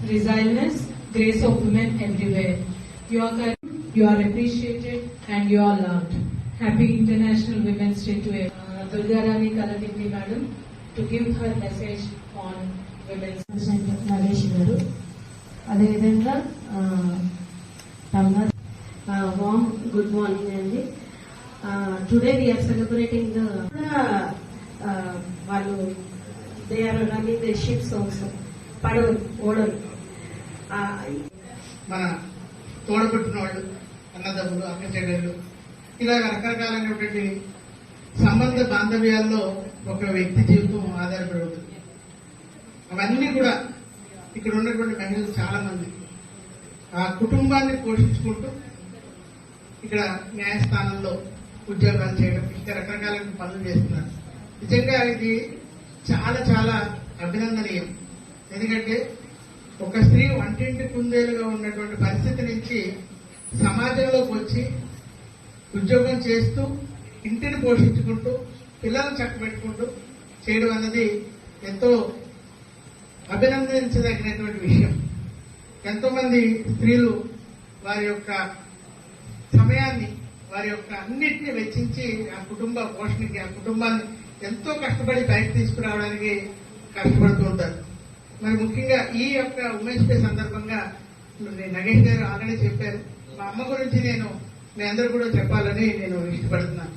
resilience, grace of women everywhere. You are correct, you are appreciated, and you are loved. Happy International Women's Day to Durgarani Kalatippi Madam to give her message on women's. Nagesh గారు అదేవిధంగా వామ్ good morning అండి. Today we are celebrating వాళ్ళు they are running the ships also, పడవలు, ఓడలు. మన తోడబుట్టిన వాళ్ళు, అన్నదమ్ములు, అక్క చెల్లెళ్ళు, ఇలా రకరకాలైనటువంటి సంబంధ బాంధవ్యాల్లో ఒక వ్యక్తి జీవితం ఆధారపడి ఉంటుంది. అవన్నీ కూడా ఇక్కడ ఉన్నటువంటి మహిళలు చాలా మంది ఆ కుటుంబాన్ని పోషించుకుంటూ ఇక్కడ న్యాయస్థానంలో ఉద్యోగాలు చేయడం, ఇంకా రకరకాలైన పనులు చేస్తున్నారు. నిజంగా ఇది చాలా చాలా అభినందనీయం. ఎందుకంటే ఒక స్త్రీ వంటింటి కుందేలుగా ఉన్నటువంటి పరిస్థితి నుంచి సమాజంలోకి వచ్చి ఉద్యోగం చేస్తూ ఇంటిని పోషించుకుంటూ పిల్లలను చక్కబెట్టుకుంటూ చేయడం అన్నది ఎంతో అభినందించదగినటువంటి విషయం. ఎంతో మంది స్త్రీలు వారి యొక్క సమయాన్ని, వారి యొక్క అన్నిటిని వెచ్చించి ఆ కుటుంబ పోషణకి, ఆ కుటుంబాన్ని ఎంతో కష్టపడి బయట తీసుకురావడానికి కష్టపడుతూ ఉంటారు. మరి ముఖ్యంగా ఈ యొక్క ఉమెన్స్ డే సందర్భంగా నగేష్ గారు ఆల్రెడీ చెప్పారు. మా అమ్మ గురించి నేను మీ అందరూ కూడా చెప్పాలని నేను ఇష్టపడుతున్నాను.